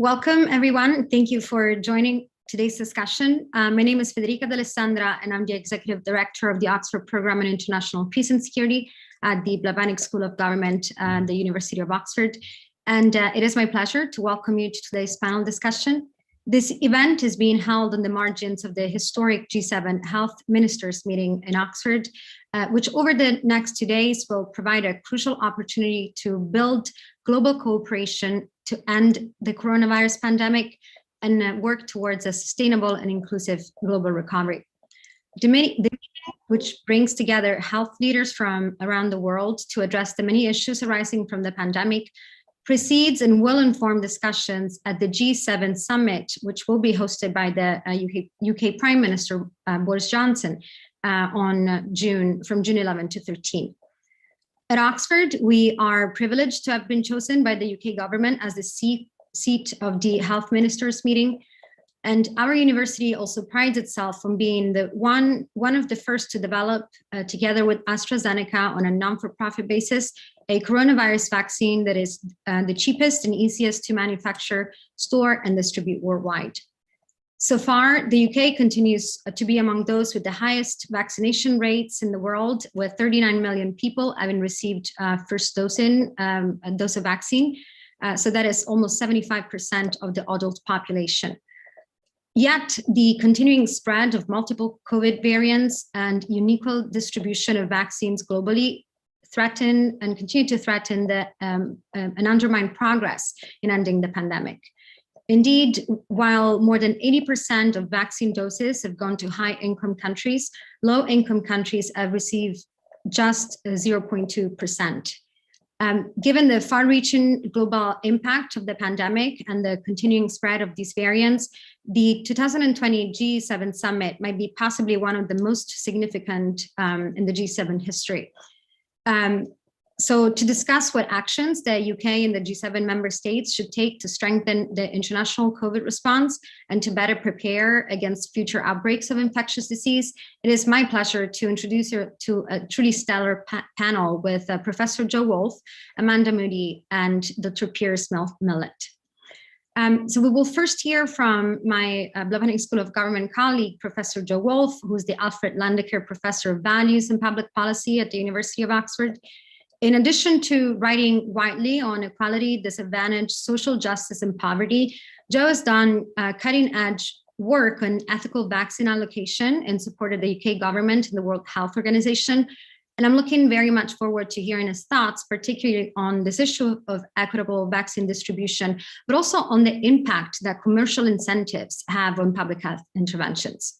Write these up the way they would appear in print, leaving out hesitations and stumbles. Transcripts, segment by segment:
Welcome, everyone. Thank you for joining today's discussion. My name is Federica D'Alessandra, and I'm the Executive Director of the Oxford Program in International Peace and Security at the Blavatnik School of Government at the University of Oxford. And it is my pleasure to welcome you to today's panel discussion. This event is being held on the margins of the historic G7 Health Ministers meeting in Oxford, which over the next 2 days will provide a crucial opportunity to build global cooperation to end the coronavirus pandemic and work towards a sustainable and inclusive global recovery. The meeting, which brings together health leaders from around the world to address the many issues arising from the pandemic, precedes and will inform discussions at the G7 summit, which will be hosted by the UK Prime Minister Boris Johnson from June 11 to 13. At Oxford, we are privileged to have been chosen by the UK government as the seat of the Health Ministers meeting. And our university also prides itself on being the one of the first to develop, together with AstraZeneca on a non-for-profit basis, a coronavirus vaccine that is the cheapest and easiest to manufacture, store, and distribute worldwide. So far, the UK continues to be among those with the highest vaccination rates in the world, with 39 million people having received first dose of vaccine. So that is almost 75% of the adult population. Yet the continuing spread of multiple COVID variants and unequal distribution of vaccines globally threaten and continue to threaten and undermine progress in ending the pandemic. Indeed, while more than 80% of vaccine doses have gone to high-income countries, low-income countries have received just 0.2%. Given the far-reaching global impact of the pandemic and the continuing spread of these variants, the 2020 G7 summit might be possibly one of the most significant in the G7 history. So to discuss what actions the UK and the G7 member states should take to strengthen the international COVID response and to better prepare against future outbreaks of infectious disease, it is my pleasure to introduce you to a truly stellar panel with Professor Jo Wolfe, Amanda Moody, and Dr. Piers Millett. So we will first hear from my Blavatnik School of Government colleague, Professor Jo Wolfe, who's the Alfred Landecker Professor of Values and Public Policy at the University of Oxford. In addition to writing widely on equality, disadvantage, social justice, and poverty, Jo has done cutting-edge work on ethical vaccine allocation in support of the UK government and the World Health Organization. And I'm looking very much forward to hearing his thoughts, particularly on this issue of equitable vaccine distribution, but also on the impact that commercial incentives have on public health interventions.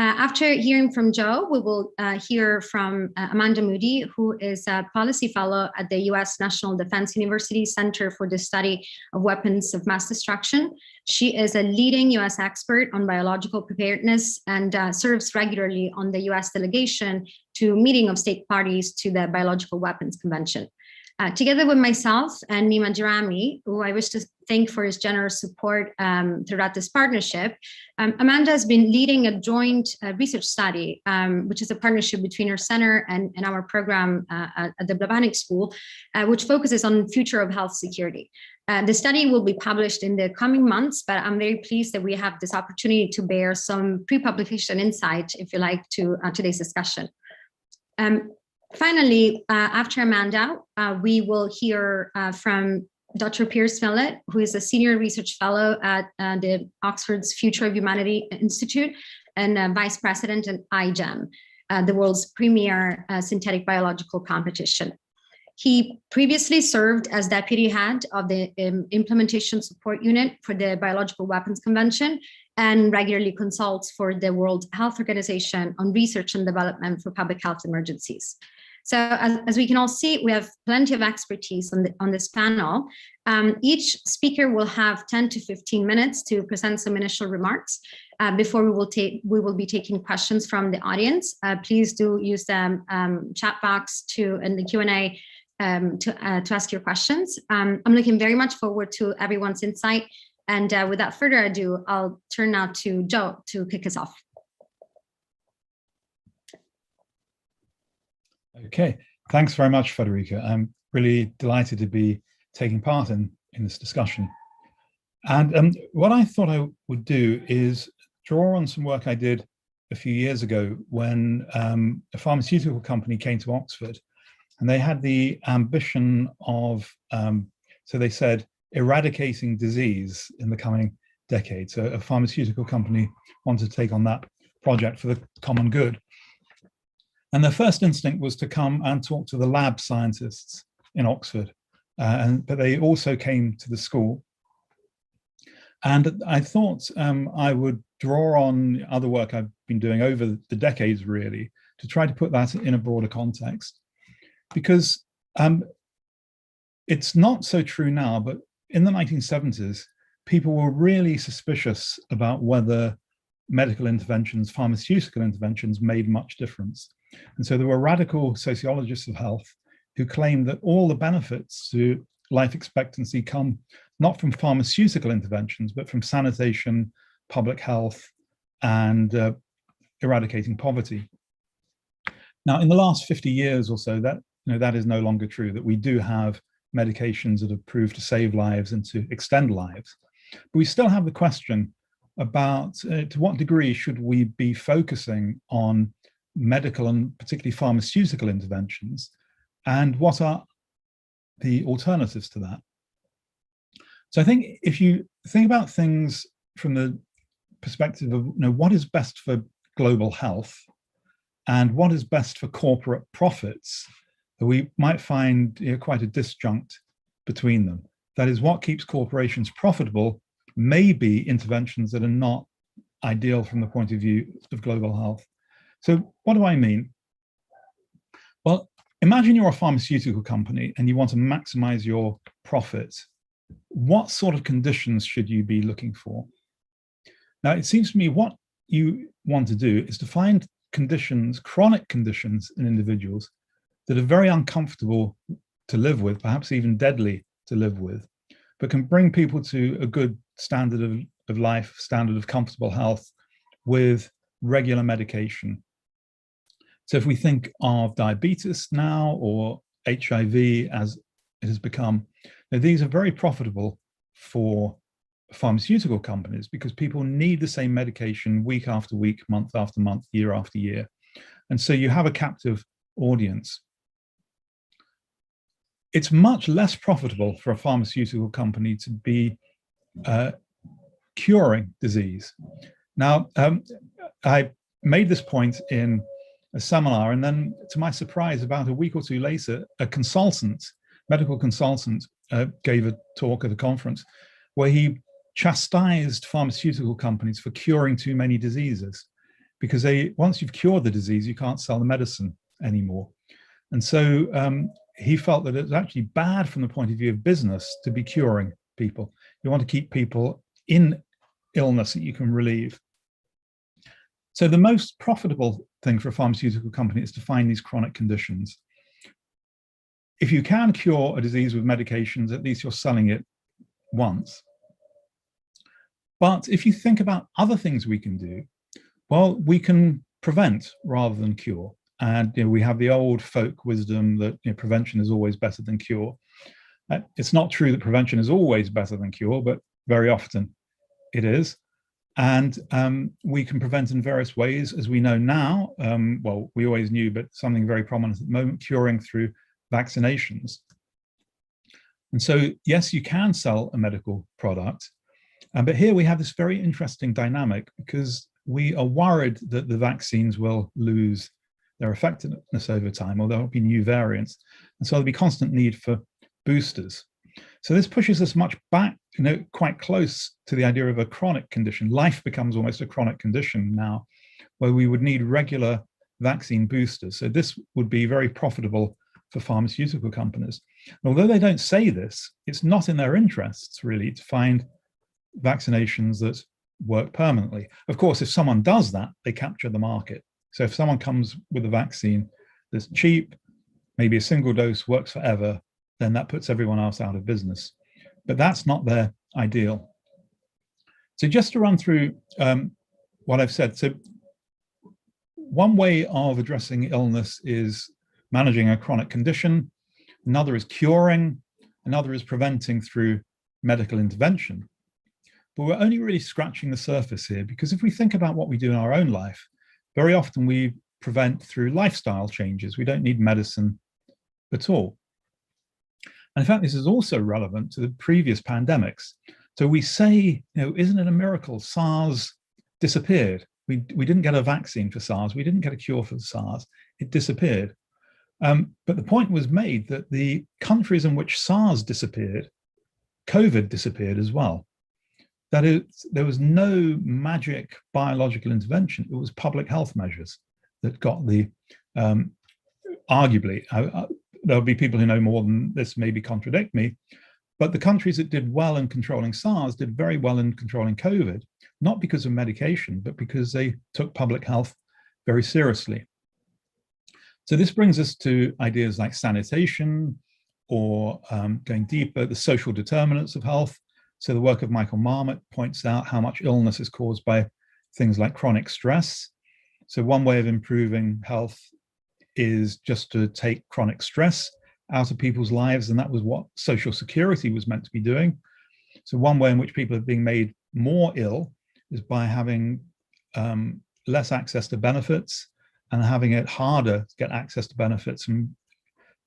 After hearing from Jo, we will hear from Amanda Moody, who is a policy fellow at the US National Defense University Center for the Study of Weapons of Mass Destruction. She is a leading US expert on biological preparedness and serves regularly on the US delegation to meeting of state parties to the Biological Weapons Convention. Together with myself and Nima Jarami, who I wish to thank for his generous support throughout this partnership, Amanda has been leading a joint research study, which is a partnership between her center and our program at the Blavatnik School, which focuses on future of health security. The study will be published in the coming months, but I'm very pleased that we have this opportunity to bear some pre-publication insight, if you like, to today's discussion. Finally, after Amanda, we will hear from Dr. Piers Millett, who is a senior research fellow at the Oxford's Future of Humanity Institute and vice president at IGEM, the world's premier synthetic biological competition. He previously served as deputy head of the implementation support unit for the Biological Weapons Convention and regularly consults for the World Health Organization on research and development for public health emergencies. So as we can all see, we have plenty of expertise on this panel. Each speaker will have 10 to 15 minutes to present some initial remarks before we will be taking questions from the audience. Please do use the chat box in the Q&A to ask your questions. I'm looking very much forward to everyone's insight. And without further ado, I'll turn now to Jo to kick us off. Okay, thanks very much, Federica. I'm really delighted to be taking part in this discussion. And what I thought I would do is draw on some work I did a few years ago when a pharmaceutical company came to Oxford, and they had the ambition of, so they said, eradicating disease in the coming decade. So a pharmaceutical company wanted to take on that project for the common good. And their first instinct was to come and talk to the lab scientists in Oxford. But they also came to the school. And I thought I would draw on other work I've been doing over the decades, really, to try to put that in a broader context. Because it's not so true now, but in the 1970s, people were really suspicious about whether medical interventions, pharmaceutical interventions made much difference. And so there were radical sociologists of health who claimed that all the benefits to life expectancy come not from pharmaceutical interventions, but from sanitation, public health, and eradicating poverty. Now, in the last 50 years or so, that is no longer true, that we do have medications that have proved to save lives and to extend lives. But we still have the question about to what degree should we be focusing on medical and particularly pharmaceutical interventions, and what are the alternatives to that? So I think if you think about things from the perspective of what is best for global health and what is best for corporate profits, we might find quite a disjunct between them. That is, what keeps corporations profitable may be interventions that are not ideal from the point of view of global health. So what do I mean? Well, imagine you're a pharmaceutical company and you want to maximize your profit. What sort of conditions should you be looking for? Now, it seems to me what you want to do is to find conditions, chronic conditions in individuals that are very uncomfortable to live with, perhaps even deadly to live with, but can bring people to a good standard of life, standard of comfortable health with regular medication. So if we think of diabetes now, or HIV as it has become, these are very profitable for pharmaceutical companies because people need the same medication week after week, month after month, year after year. And so you have a captive audience. It's much less profitable for a pharmaceutical company to be curing disease. Now, I made this point in a seminar, and then to my surprise, about a week or two later, a consultant, medical consultant, gave a talk at a conference where he chastised pharmaceutical companies for curing too many diseases, because once you've cured the disease, you can't sell the medicine anymore. And so he felt that it's actually bad from the point of view of business to be curing people. You want to keep people in illness that you can relieve. So the most profitable thing for a pharmaceutical company is to find these chronic conditions. If you can cure a disease with medications, at least you're selling it once. But if you think about other things we can do, well, we can prevent rather than cure. And we have the old folk wisdom that prevention is always better than cure. It's not true that prevention is always better than cure, but very often it is. And we can prevent in various ways, as we know now. Well, we always knew, but something very prominent at the moment, curing through vaccinations. And so, yes, you can sell a medical product, but here we have this very interesting dynamic, because we are worried that the vaccines will lose their effectiveness over time, or there'll be new variants. And so there'll be constant need for boosters. So this pushes us much back, quite close to the idea of a chronic condition. Life becomes almost a chronic condition now, where we would need regular vaccine boosters. So this would be very profitable for pharmaceutical companies. And although they don't say this, it's not in their interests really to find vaccinations that work permanently. Of course, if someone does that, they capture the market. So if someone comes with a vaccine that's cheap, maybe a single dose, works forever, then that puts everyone else out of business. But that's not their ideal. So just to run through what I've said. So one way of addressing illness is managing a chronic condition. Another is curing. Another is preventing through medical intervention. but we're only really scratching the surface here, because if we think about what we do in our own life, very often we prevent through lifestyle changes. We don't need medicine at all. And in fact, this is also relevant to the previous pandemics. So we say, isn't it a miracle? SARS disappeared. We didn't get a vaccine for SARS. We didn't get a cure for SARS. It disappeared. But the point was made that the countries in which SARS disappeared, COVID disappeared as well. That is, there was no magic biological intervention. It was public health measures that got the, arguably, there'll be people who know more than this, maybe contradict me, but the countries that did well in controlling SARS did very well in controlling COVID, not because of medication, but because they took public health very seriously. So this brings us to ideas like sanitation, or going deeper, the social determinants of health. So the work of Michael Marmot points out how much illness is caused by things like chronic stress. So one way of improving health is just to take chronic stress out of people's lives, and that was what Social Security was meant to be doing. So one way in which people are being made more ill is by having less access to benefits and having it harder to get access to benefits and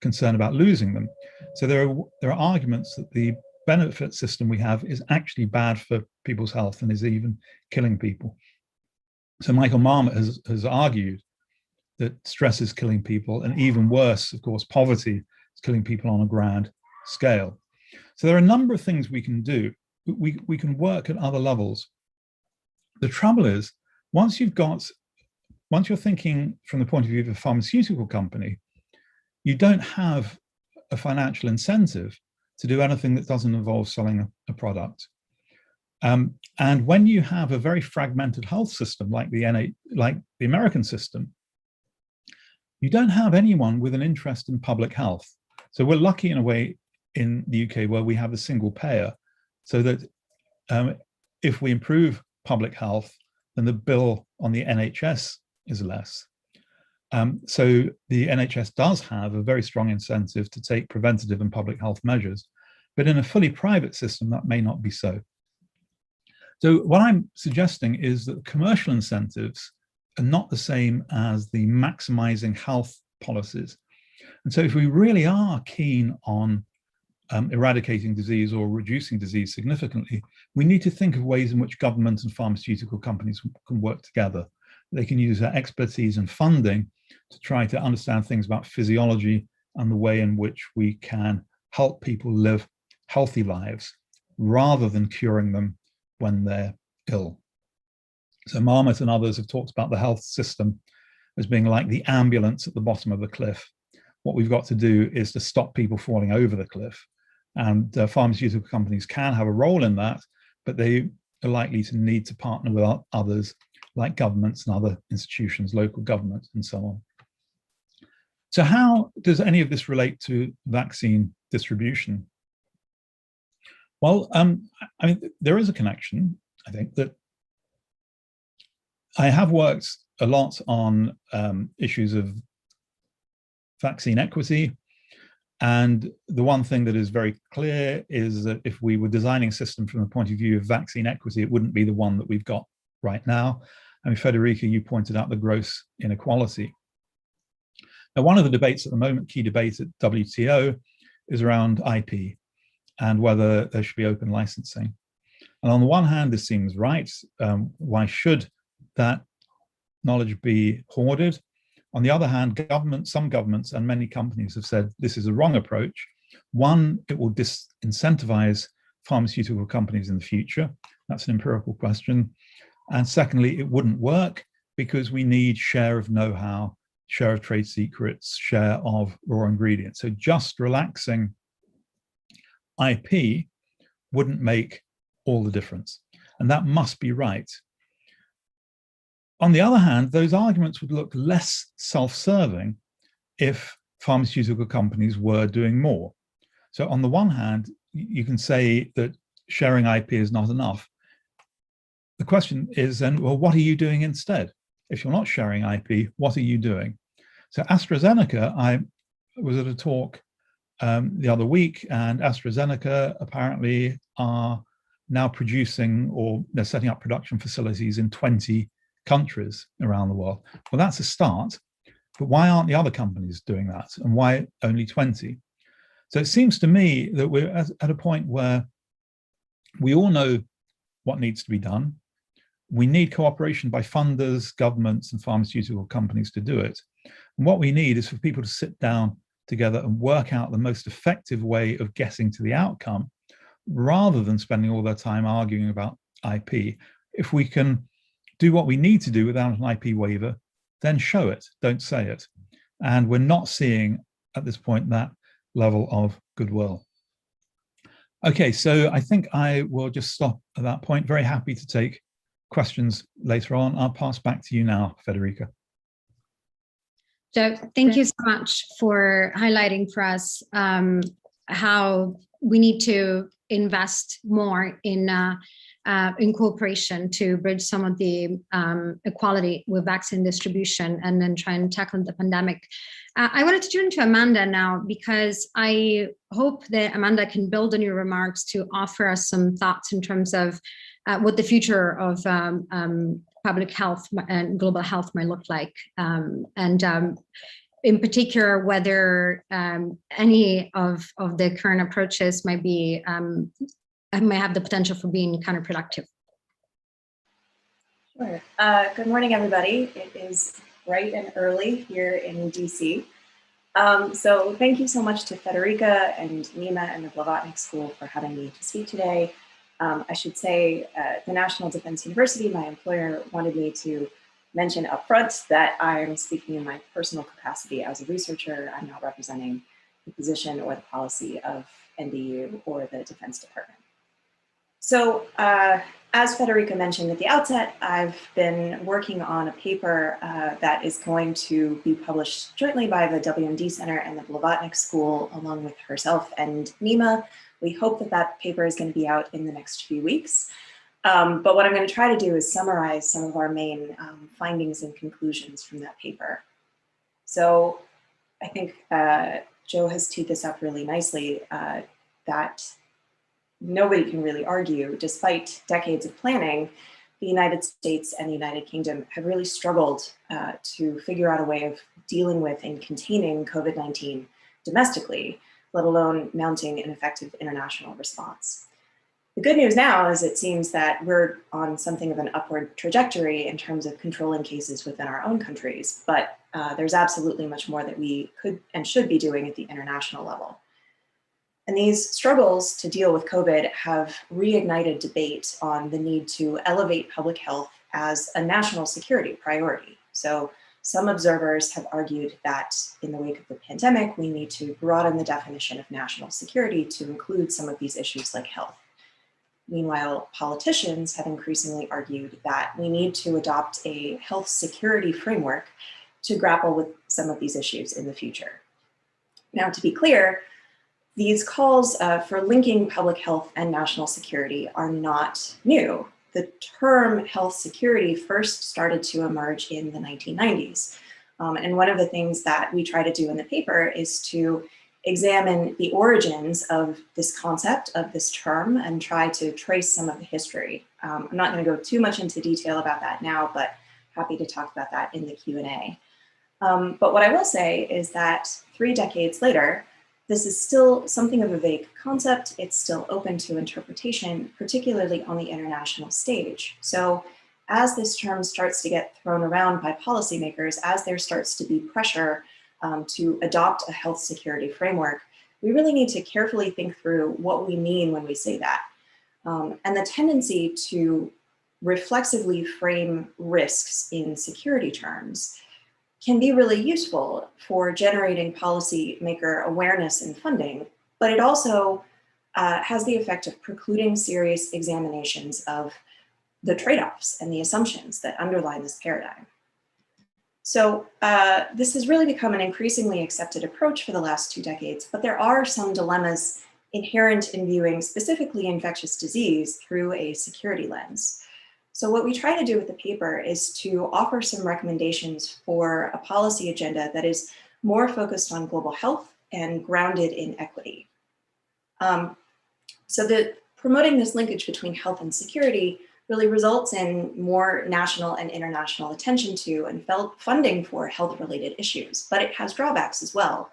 concern about losing them. So there are arguments that the benefit system we have is actually bad for people's health and is even killing people. So Michael Marmot has argued that stress is killing people, and even worse, of course, poverty is killing people on a grand scale. So there are a number of things we can do. We can work at other levels. The trouble is, once you're thinking from the point of view of a pharmaceutical company, you don't have a financial incentive to do anything that doesn't involve selling a product. And when you have a very fragmented health system like the American system, you don't have anyone with an interest in public health. So we're lucky in a way in the UK where we have a single payer, so that if we improve public health, then the bill on the NHS is less. So the NHS does have a very strong incentive to take preventative and public health measures, but in a fully private system, that may not be so. So what I'm suggesting is that commercial incentives are not the same as the maximizing health policies. And so if we really are keen on eradicating disease or reducing disease significantly, we need to think of ways in which government and pharmaceutical companies can work together. They can use their expertise and funding to try to understand things about physiology and the way in which we can help people live healthy lives rather than curing them when they're ill. So Marmot and others have talked about the health system as being like the ambulance at the bottom of the cliff. What we've got to do is to stop people falling over the cliff. And pharmaceutical companies can have a role in that, but they are likely to need to partner with others like governments and other institutions, local government, and so on. So how does any of this relate to vaccine distribution? Well, I mean, there is a connection. I think that I have worked a lot on issues of vaccine equity. And the one thing that is very clear is that if we were designing a system from the point of view of vaccine equity, it wouldn't be the one that we've got right now. I mean, Federica, you pointed out the gross inequality. Now, one of the debates at the moment, key debate at WTO, is around IP and whether there should be open licensing. And on the one hand, this seems right. Why should that knowledge be hoarded? On the other hand, some governments and many companies have said this is a wrong approach. One, it will disincentivize pharmaceutical companies in the future. That's an empirical question. And secondly, it wouldn't work because we need share of know-how, share of trade secrets, share of raw ingredients. So just relaxing IP wouldn't make all the difference. And that must be right. On the other hand, those arguments would look less self-serving if pharmaceutical companies were doing more. So on the one hand, you can say that sharing IP is not enough. The question is then, well, what are you doing instead? If you're not sharing IP, what are you doing? So AstraZeneca, I was at a talk the other week, and AstraZeneca apparently are now producing, or they're setting up production facilities in 20 countries around the world. Well, that's a start, but why aren't the other companies doing that? And why only 20? So it seems to me that we're at a point where we all know what needs to be done. We need cooperation by funders, governments, and pharmaceutical companies to do it. And what we need is for people to sit down together and work out the most effective way of getting to the outcome, rather than spending all their time arguing about IP. If we can do what we need to do without an IP waiver, then show it, don't say it. And we're not seeing at this point that level of goodwill. Okay, so I think I will just stop at that point. Very happy to take questions later on. I'll pass back to you now, Federica. Joe, thank you so much for highlighting for us how we need to invest more in cooperation to bridge some of the equality with vaccine distribution and then try and tackle the pandemic. I wanted to turn to Amanda now, because I hope that Amanda can build on your remarks to offer us some thoughts in terms of what the future of public health and global health might look like. In particular, whether any of the current approaches might be might have the potential for being counterproductive. Sure. Good morning, everybody. It is bright and early here in DC. So thank you so much to Federica and Nima and the Blavatnik School for having me to speak today. I should say the National Defense University, my employer, wanted me to mention upfront that I'm speaking in my personal capacity as a researcher. I'm not representing the position or the policy of NDU or the Defense Department. So as Federica mentioned at the outset, I've been working on a paper that is going to be published jointly by the WMD Center and the Blavatnik School, along with herself and Nima. We hope that that paper is going to be out in the next few weeks. But what I'm going to try to do is summarize some of our main findings and conclusions from that paper. So I think Joe has teed this up really nicely, that nobody can really argue, despite decades of planning, the United States and the United Kingdom have really struggled to figure out a way of dealing with and containing COVID-19 domestically, let alone mounting an effective international response. The good news now is it seems that we're on something of an upward trajectory in terms of controlling cases within our own countries, but there's absolutely much more that we could and should be doing at the international level. And these struggles to deal with COVID have reignited debate on the need to elevate public health as a national security priority. So some observers have argued that in the wake of the pandemic, we need to broaden the definition of national security to include some of these issues like health. Meanwhile, politicians have increasingly argued that we need to adopt a health security framework to grapple with some of these issues in the future. Now, to be clear, these calls for linking public health and national security are not new. The term health security first started to emerge in the 1990s. And one of the things that we try to do in the paper is to examine the origins of this concept, of this term, and try to trace some of the history. I'm not going to go too much into detail about that now, but happy to talk about that in the Q&A. But what I will say is that 3 decades later, this is still something of a vague concept. It's still open to interpretation, particularly on the international stage. So as this term starts to get thrown around by policymakers, as there starts to be pressure to adopt a health security framework, we really need to carefully think through what we mean when we say that. And the tendency to reflexively frame risks in security terms can be really useful for generating policymaker awareness and funding, but it also has the effect of precluding serious examinations of the trade-offs and the assumptions that underline this paradigm. So this has really become an increasingly accepted approach for the last 2 decades, but there are some dilemmas inherent in viewing specifically infectious disease through a security lens. So what we try to do with the paper is to offer some recommendations for a policy agenda that is more focused on global health and grounded in equity. So the promoting this linkage between health and security really results in more national and international attention to and funding for health-related issues, but it has drawbacks as well.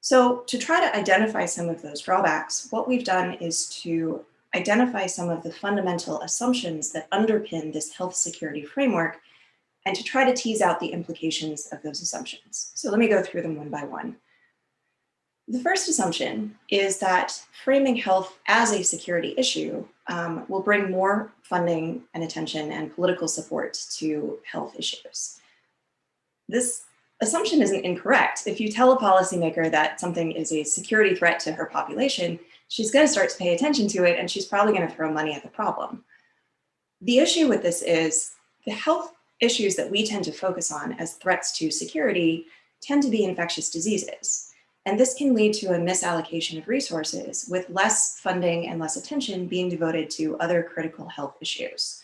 So to try to identify some of those drawbacks, what we've done is to identify some of the fundamental assumptions that underpin this health security framework and to try to tease out the implications of those assumptions. So let me go through them one by one. The first assumption is that framing health as a security issue will bring more funding and attention and political support to health issues. This assumption isn't incorrect. If you tell a policymaker that something is a security threat to her population, she's going to start to pay attention to it, and she's probably going to throw money at the problem. The issue with this is the health issues that we tend to focus on as threats to security tend to be infectious diseases. And this can lead to a misallocation of resources, with less funding and less attention being devoted to other critical health issues.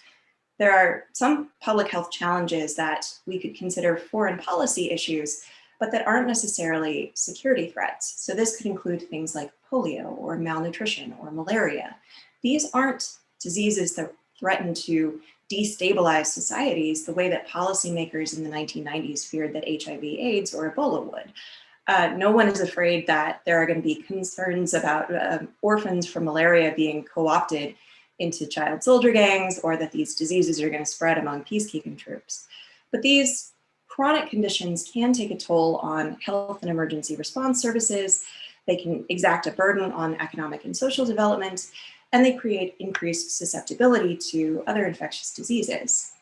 There are some public health challenges that we could consider foreign policy issues, but that aren't necessarily security threats. So this could include things like polio or malnutrition or malaria. These aren't diseases that threaten to destabilize societies the way that policymakers in the 1990s feared that HIV/AIDS or Ebola would. No one is afraid that there are going to be concerns about orphans from malaria being co-opted into child soldier gangs, or that these diseases are going to spread among peacekeeping troops. But these chronic conditions can take a toll on health and emergency response services. They can exact a burden on economic and social development, and they create increased susceptibility to other infectious diseases.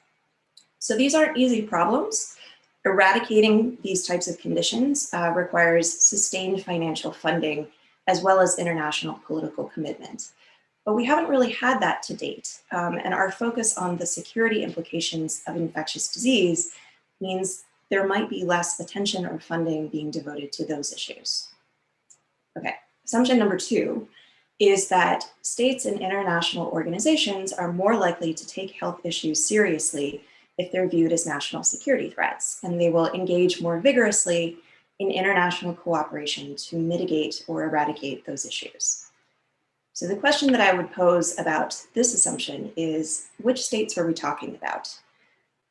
So these aren't easy problems. Eradicating these types of conditions requires sustained financial funding as well as international political commitment. But we haven't really had that to date, and our focus on the security implications of infectious disease means there might be less attention or funding being devoted to those issues. Okay, assumption number 2 is that states and international organizations are more likely to take health issues seriously if they're viewed as national security threats, and they will engage more vigorously in international cooperation to mitigate or eradicate those issues. So the question that I would pose about this assumption is, which states are we talking about?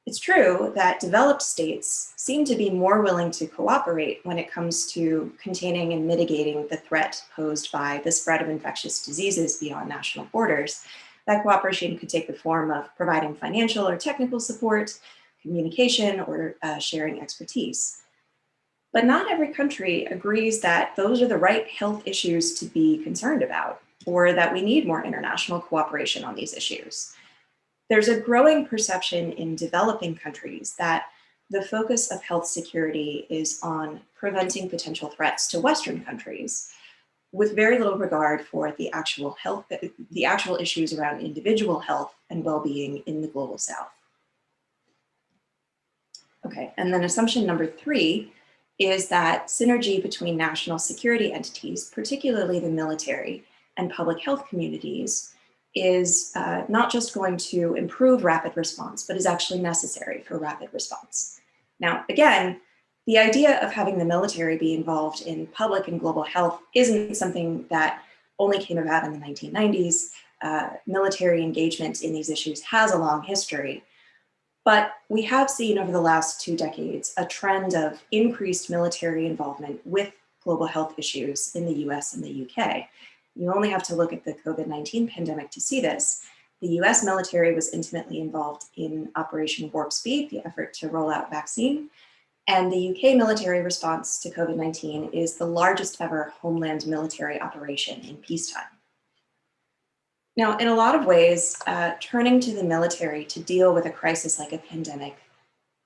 It's true that developed states seem to be more willing to cooperate when it comes to containing and mitigating the threat posed by the spread of infectious diseases beyond national borders. That cooperation could take the form of providing financial or technical support, communication, or sharing expertise. But not every country agrees that those are the right health issues to be concerned about, or that we need more international cooperation on these issues. There's a growing perception in developing countries that the focus of health security is on preventing potential threats to Western countries, with very little regard for the actual issues around individual health and well-being in the global South. Okay, and then assumption number 3 is that synergy between national security entities, particularly the military and public health communities, is not just going to improve rapid response, but is actually necessary for rapid response. Now, again, the idea of having the military be involved in public and global health isn't something that only came about in the 1990s. Military engagement in these issues has a long history, but we have seen over the last 2 decades a trend of increased military involvement with global health issues in the US and the UK. You only have to look at the COVID-19 pandemic to see this. The US military was intimately involved in Operation Warp Speed, the effort to roll out vaccine. And the UK military response to COVID-19 is the largest ever homeland military operation in peacetime. Now, in a lot of ways, turning to the military to deal with a crisis like a pandemic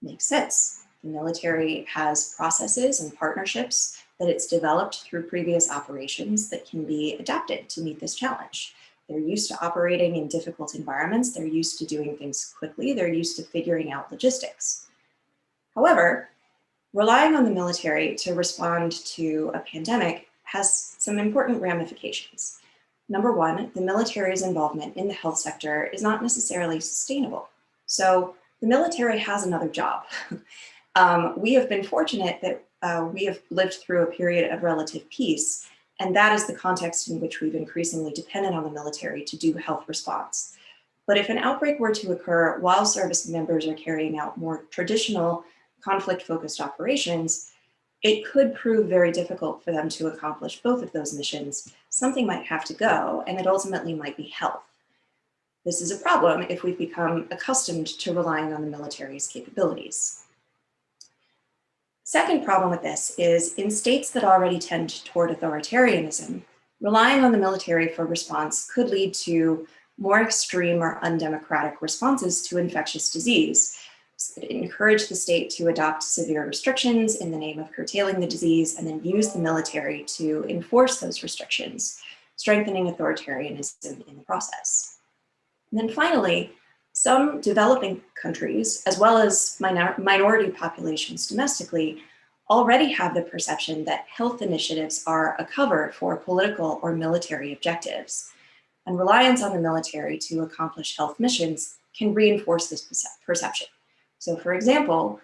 makes sense. The military has processes and partnerships that it's developed through previous operations that can be adapted to meet this challenge. They're used to operating in difficult environments. They're used to doing things quickly. They're used to figuring out logistics. However, relying on the military to respond to a pandemic has some important ramifications. Number 1, the military's involvement in the health sector is not necessarily sustainable. So the military has another job. We have been fortunate that we have lived through a period of relative peace, And that is the context in which we've increasingly depended on the military to do health response. But if an outbreak were to occur while service members are carrying out more traditional conflict-focused operations, it could prove very difficult for them to accomplish both of those missions. Something might have to go, and it ultimately might be health. This is a problem if we've become accustomed to relying on the military's capabilities. Second problem with this is in states that already tend toward authoritarianism, relying on the military for response could lead to more extreme or undemocratic responses to infectious disease. It encouraged the state to adopt severe restrictions in the name of curtailing the disease and then use the military to enforce those restrictions, strengthening authoritarianism in the process. And then finally, some developing countries, as well as minority populations domestically, already have the perception that health initiatives are a cover for political or military objectives. And reliance on the military to accomplish health missions can reinforce this perception. So for example,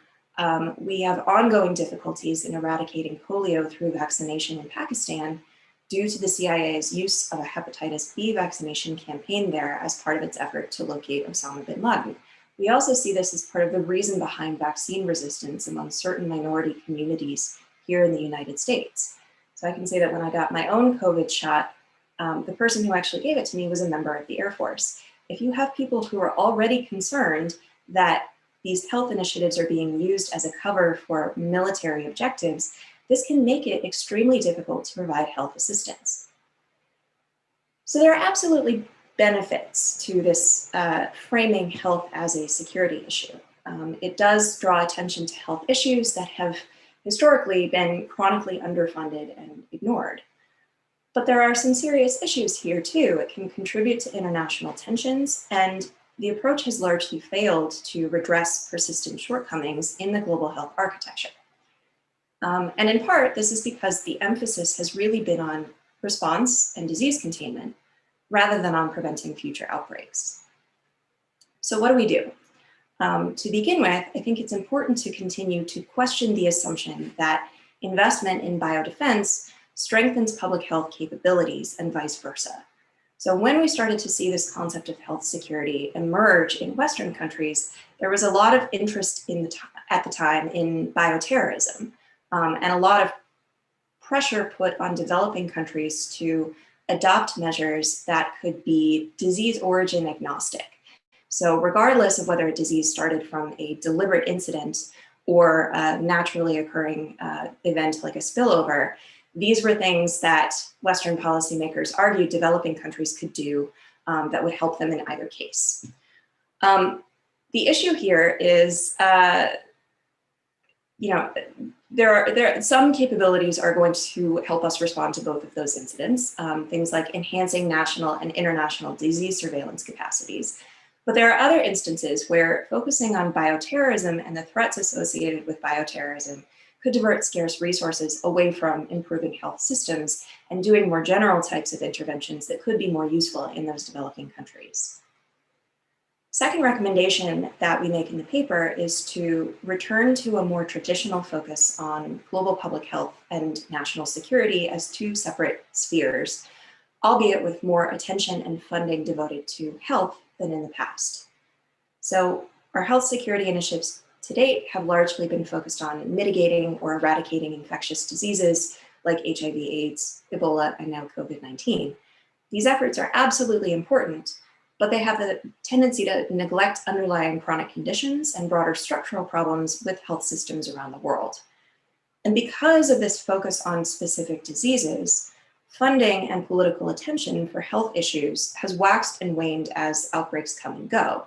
we have ongoing difficulties in eradicating polio through vaccination in Pakistan due to the CIA's use of a hepatitis B vaccination campaign there as part of its effort to locate Osama bin Laden. We also see this as part of the reason behind vaccine resistance among certain minority communities here in the United States. So I can say that when I got my own COVID shot, the person who actually gave it to me was a member of the Air Force. If you have people who are already concerned that these health initiatives are being used as a cover for military objectives, this can make it extremely difficult to provide health assistance. So there are absolutely benefits to this framing health as a security issue. It does draw attention to health issues that have historically been chronically underfunded and ignored. But there are some serious issues here too. It can contribute to international tensions, and the approach has largely failed to redress persistent shortcomings in the global health architecture. And in part, this is because the emphasis has really been on response and disease containment rather than on preventing future outbreaks. So what do we do? To begin with, I think it's important to continue to question the assumption that investment in biodefense strengthens public health capabilities and vice versa. So when we started to see this concept of health security emerge in Western countries, there was a lot of interest at the time in bioterrorism, and a lot of pressure put on developing countries to adopt measures that could be disease origin agnostic. So regardless of whether a disease started from a deliberate incident or a naturally occurring event like a spillover, these were things that Western policymakers argued developing countries could do that would help them in either case. The issue here is, some capabilities are going to help us respond to both of those incidents, things like enhancing national and international disease surveillance capacities. But there are other instances where focusing on bioterrorism and the threats associated with bioterrorism could divert scarce resources away from improving health systems and doing more general types of interventions that could be more useful in those developing countries. Second recommendation that we make in the paper is to return to a more traditional focus on global public health and national security as two separate spheres, albeit with more attention and funding devoted to health than in the past. So our health security initiatives to date have largely been focused on mitigating or eradicating infectious diseases like HIV/AIDS, Ebola, and now COVID-19. These efforts are absolutely important, but they have the tendency to neglect underlying chronic conditions and broader structural problems with health systems around the world. And because of this focus on specific diseases, funding and political attention for health issues has waxed and waned as outbreaks come and go.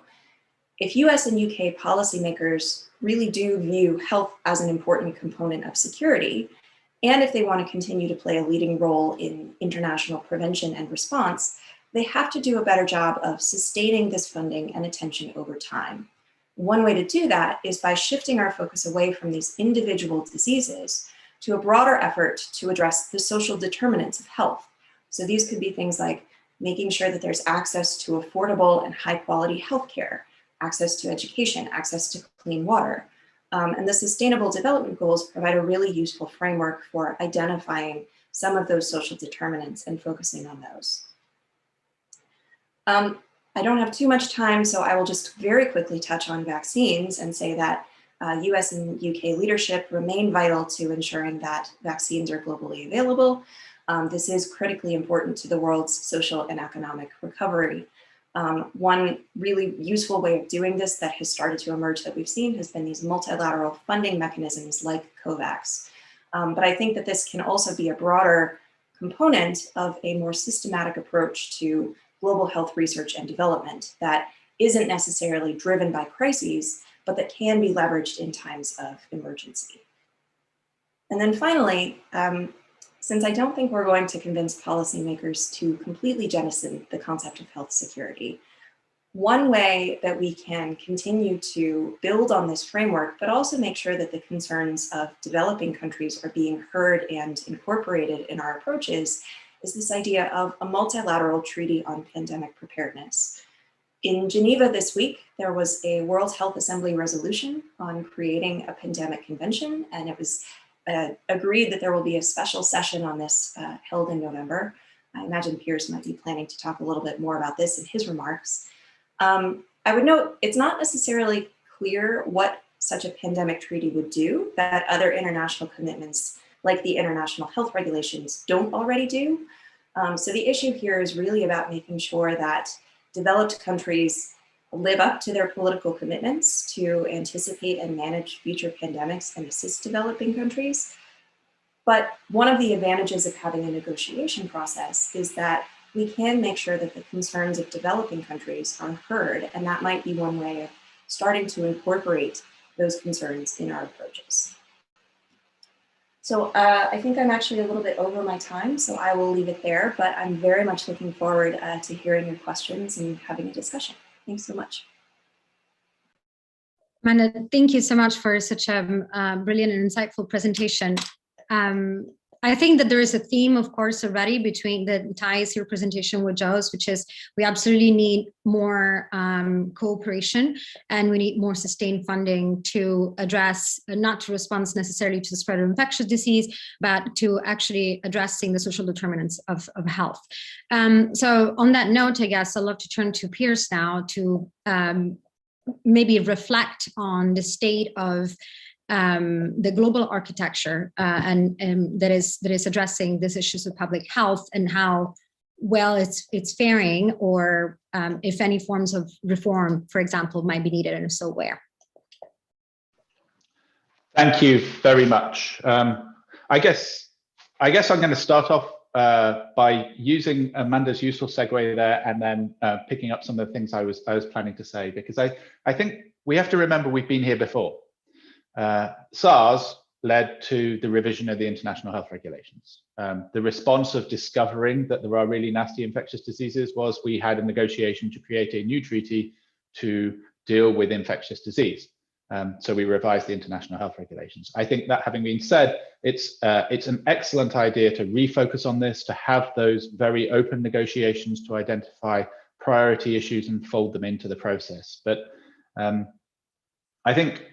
If US and UK policymakers really do view health as an important component of security, and if they want to continue to play a leading role in international prevention and response, they have to do a better job of sustaining this funding and attention over time. One way to do that is by shifting our focus away from these individual diseases to a broader effort to address the social determinants of health. So these could be things like making sure that there's access to affordable and high quality healthcare, access to education, access to clean water. And the Sustainable Development Goals provide a really useful framework for identifying some of those social determinants and focusing on those. I don't have too much time, so I will just very quickly touch on vaccines and say that US and UK leadership remain vital to ensuring that vaccines are globally available. This is critically important to the world's social and economic recovery. One really useful way of doing this that has started to emerge that we've seen has been these multilateral funding mechanisms like COVAX. But I think that this can also be a broader component of a more systematic approach to global health research and development that isn't necessarily driven by crises, but that can be leveraged in times of emergency. And then finally, since I don't think we're going to convince policymakers to completely jettison the concept of health security, one way that we can continue to build on this framework, but also make sure that the concerns of developing countries are being heard and incorporated in our approaches, is this idea of a multilateral treaty on pandemic preparedness. In Geneva this week, there was a World Health Assembly resolution on creating a pandemic convention, and it was agreed that there will be a special session on this held in November. I imagine Piers might be planning to talk a little bit more about this in his remarks. I would note it's not necessarily clear what such a pandemic treaty would do that other international commitments like the international health regulations don't already do. So the issue here is really about making sure that developed countries live up to their political commitments to anticipate and manage future pandemics and assist developing countries. But one of the advantages of having a negotiation process is that we can make sure that the concerns of developing countries are heard, and that might be one way of starting to incorporate those concerns in our approaches. So I think I'm actually a little bit over my time, so I will leave it there, but I'm very much looking forward to hearing your questions and having a discussion. Thanks so much. Amanda, thank you so much for such a brilliant and insightful presentation. I think that there is a theme, of course, already between the ties your presentation with Joe's, which is we absolutely need more cooperation, and we need more sustained funding to address, not to respond necessarily to the spread of infectious disease, but to actually addressing the social determinants of health. So on that note, I guess I'd love to turn to Piers now to maybe reflect on the state of the global architecture and that is addressing these issues of public health and how well it's faring, or if any forms of reform, for example, might be needed, and if so, where. Thank you very much. I guess I'm going to start off by using Amanda's useful segue there, and then picking up some of the things I was planning to say, because I think we have to remember we've been here before. SARS led to the revision of the international health regulations. The response of discovering that there are really nasty infectious diseases was we had a negotiation to create a new treaty to deal with infectious disease. So we revised the international health regulations. I think that having been said, it's an excellent idea to refocus on this, to have those very open negotiations to identify priority issues and fold them into the process. But I think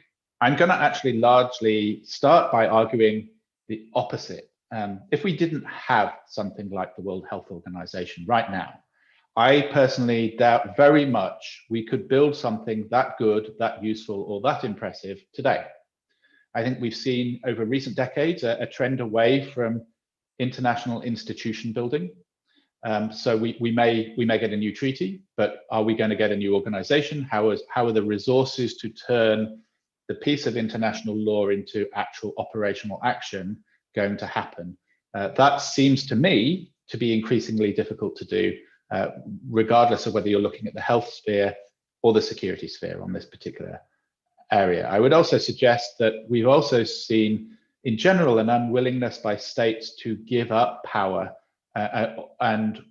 I'm going to actually largely start by arguing the opposite. If we didn't have something like the World Health Organization right now, I personally doubt very much we could build something that good, that useful, or that impressive today. I think we've seen over recent decades a trend away from international institution building. So we may get a new treaty, but are we going to get a new organization? How are the resources to turn the piece of international law into actual operational action going to happen? That seems to me to be increasingly difficult to do, regardless of whether you're looking at the health sphere or the security sphere on this particular area. I would also suggest that we've also seen, in general, an unwillingness by states to give up power, and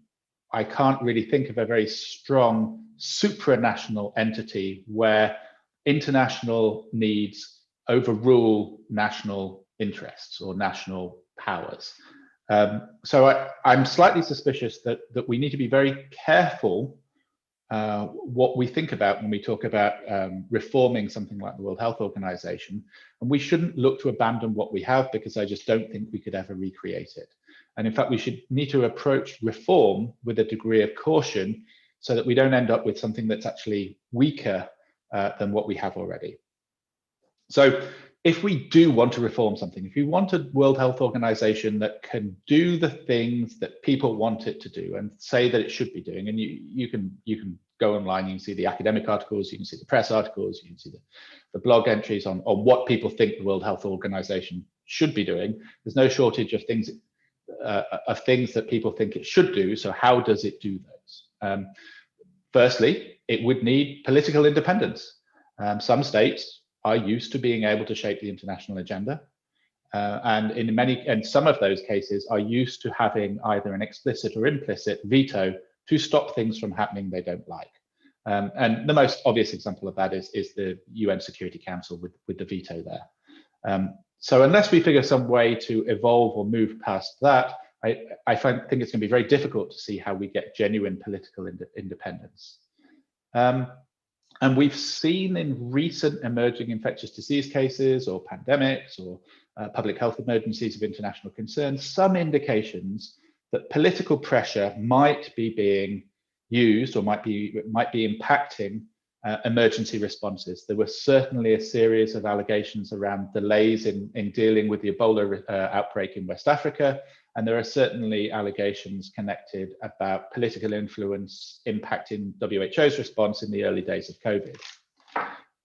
I can't really think of a very strong supranational entity where international needs overrule national interests or national powers. So I'm slightly suspicious that we need to be very careful what we think about when we talk about reforming something like the World Health Organization. And we shouldn't look to abandon what we have, because I just don't think we could ever recreate it. And in fact, we should need to approach reform with a degree of caution so that we don't end up with something that's actually weaker than what we have already. So if we do want to reform something, if we want a World Health Organization that can do the things that people want it to do and say that it should be doing, and you can go online, you can see the academic articles, you can see the press articles, you can see the blog entries on what people think the World Health Organization should be doing. There's no shortage of things that people think it should do. So how does it do those? Firstly, it would need political independence. Some states are used to being able to shape the international agenda, and some of those cases are used to having either an explicit or implicit veto to stop things from happening they don't like. And the most obvious example of that is the UN Security Council with the veto there. So unless we figure some way to evolve or move past that, I think it's going to be very difficult to see how we get genuine political independence. And we've seen in recent emerging infectious disease cases or pandemics or public health emergencies of international concern, some indications that political pressure might be being used or might be impacting emergency responses. There were certainly a series of allegations around delays in dealing with the Ebola outbreak in West Africa, and there are certainly allegations connected about political influence impacting WHO's response in the early days of COVID.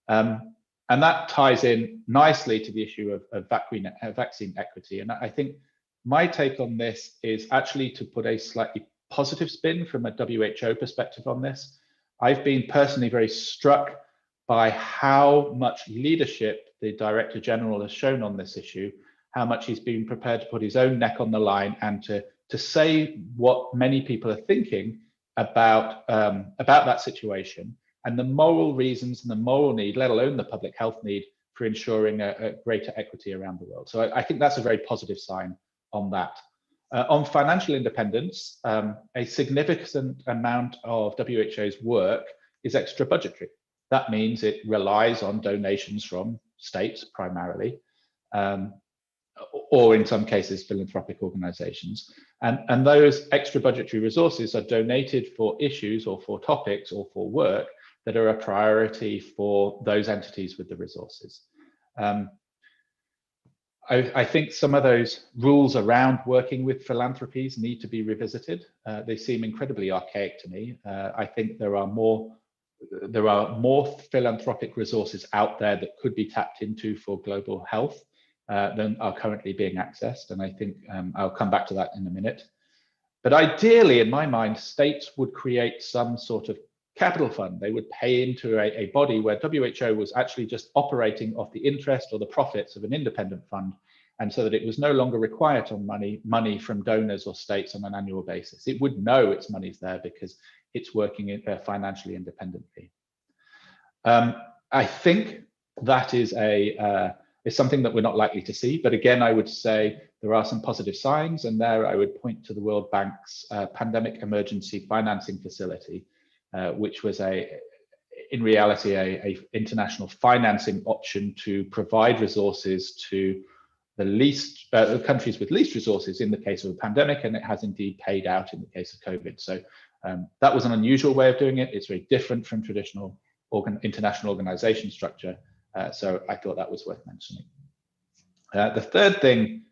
And that ties in nicely to the issue of vaccine equity. And I think my take on this is actually to put a slightly positive spin from a WHO perspective on this. I've been personally very struck by how much leadership the Director General has shown on this issue, how much he's been prepared to put his own neck on the line and to say what many people are thinking about that situation and the moral reasons and the moral need, let alone the public health need, for ensuring a greater equity around the world. So I think that's a very positive sign on that. On financial independence, a significant amount of WHO's work is extra budgetary. That means it relies on donations from states primarily, or in some cases, philanthropic organizations. And those extra budgetary resources are donated for issues or for topics or for work that are a priority for those entities with the resources. I think some of those rules around working with philanthropies need to be revisited. They seem incredibly archaic to me. I think there are more philanthropic resources out there that could be tapped into for global health than are currently being accessed. And I think I'll come back to that in a minute. But ideally, in my mind, states would create some sort of capital fund. They would pay into a body where WHO was actually just operating off the interest or the profits of an independent fund, and so that it was no longer required on money from donors or states on an annual basis. It would know its money's there because it's working financially independently. I think that is something that we're not likely to see, but again, I would say there are some positive signs, and there I would point to the World Bank's Pandemic Emergency Financing Facility, which was in reality a international financing option to provide resources to the countries with least resources in the case of a pandemic, and it has indeed paid out in the case of COVID. So that was an unusual way of doing it. It's very different from traditional international organization structure. So I thought that was worth mentioning. The third thing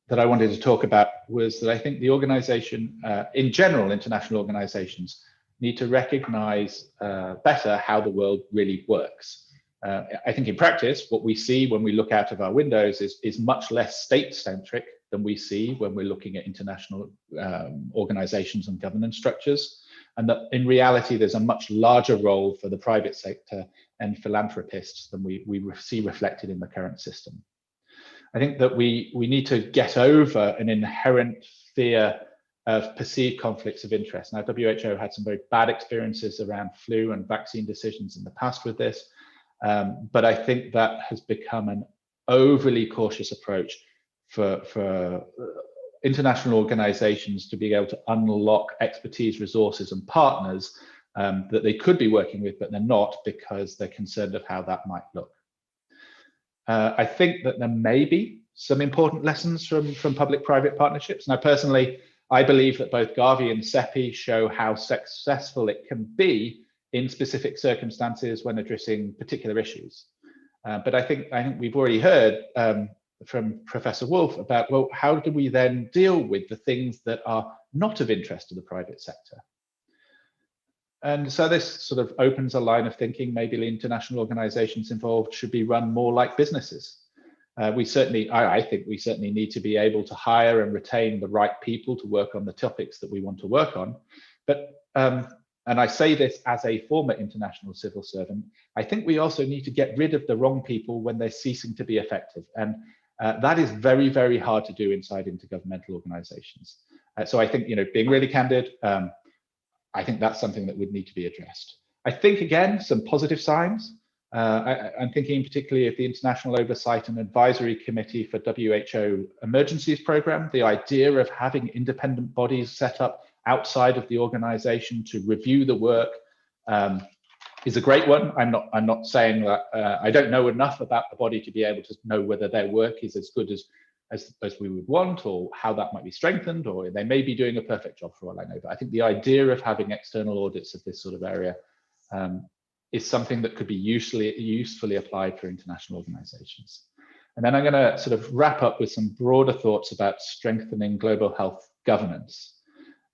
that I wanted to talk about was that I think the organization, in general, international organizations, need to recognize better how the world really works. I think in practice, what we see when we look out of our windows is much less state-centric than we see when we're looking at international organizations and governance structures. And that in reality, there's a much larger role for the private sector and philanthropists than we see reflected in the current system. I think that we need to get over an inherent fear of perceived conflicts of interest. Now, WHO had some very bad experiences around flu and vaccine decisions in the past with this, but I think that has become an overly cautious approach for international organizations to be able to unlock expertise, resources, and partners that they could be working with, but they're not because they're concerned of how that might look. I think that there may be some important lessons from public-private partnerships. Now, personally, I believe that both Garvey and CEPI show how successful it can be in specific circumstances when addressing particular issues. But I think we've already heard from Professor Wolf about, well, how do we then deal with the things that are not of interest to the private sector? And so this sort of opens a line of thinking. Maybe the international organizations involved should be run more like businesses. I think we certainly need to be able to hire and retain the right people to work on the topics that we want to work on. But, and I say this as a former international civil servant, I think we also need to get rid of the wrong people when they're ceasing to be effective. And that is very, very hard to do inside intergovernmental organizations. So I think, being really candid, I think that's something that would need to be addressed. I think, again, some positive signs. I'm thinking particularly of the International Oversight and Advisory Committee for WHO Emergencies Programme. The idea of having independent bodies set up outside of the organization to review the work is a great one. I'm not saying that I don't know enough about the body to be able to know whether their work is as good as we would want, or how that might be strengthened, or they may be doing a perfect job for all I know. But I think the idea of having external audits of this sort of area is something that could be usefully applied for international organizations. And then I'm going to sort of wrap up with some broader thoughts about strengthening global health governance.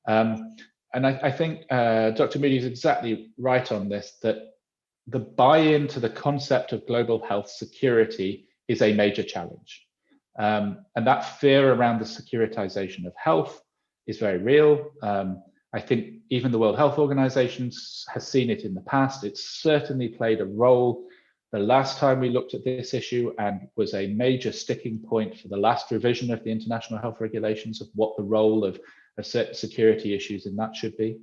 And I think Dr. Moody is exactly right on this, that the buy-in to the concept of global health security is a major challenge. And that fear around the securitization of health is very real. I think even the World Health Organization has seen it in the past. It's certainly played a role the last time we looked at this issue, and was a major sticking point for the last revision of the international health regulations of what the role of certain security issues in that should be.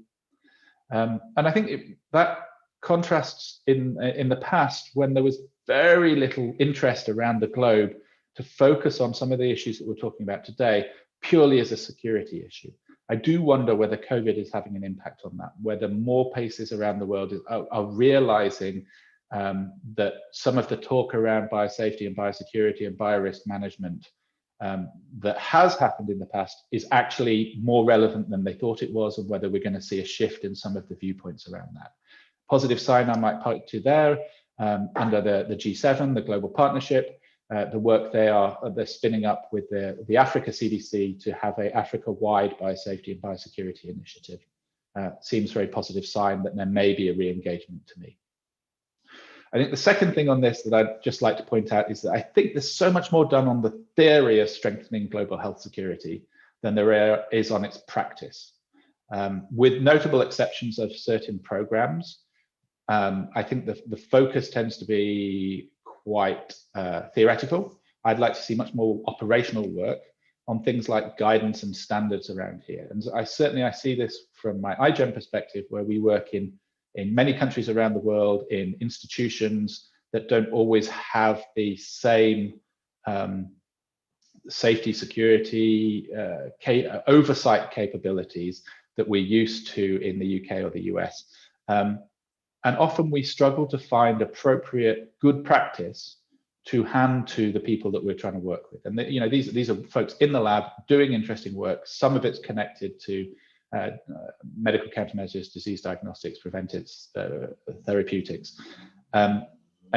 And I think that contrasts in the past, when there was very little interest around the globe to focus on some of the issues that we're talking about today purely as a security issue. I do wonder whether COVID is having an impact on that, whether more places around the world are realizing that some of the talk around biosafety and biosecurity and biorisk management that has happened in the past is actually more relevant than they thought it was, and whether we're going to see a shift in some of the viewpoints around that. Positive sign I might point to there, under the G7, the Global Partnership, the work they're spinning up with the Africa CDC to have an Africa-wide biosafety and biosecurity initiative. Seems a very positive sign that there may be a re-engagement to me. I think the second thing on this that I'd just like to point out is that I think there's so much more done on the theory of strengthening global health security than there is on its practice. With notable exceptions of certain programs, I think the focus tends to be quite theoretical. I'd like to see much more operational work on things like guidance and standards around here. And I see this from my iGEM perspective, where we work in many countries around the world, in institutions that don't always have the same safety, security, oversight capabilities that we're used to in the UK or the US. And often we struggle to find appropriate good practice to hand to the people that we're trying to work with. And these are folks in the lab doing interesting work. Some of it's connected to medical countermeasures, disease diagnostics, preventive therapeutics, and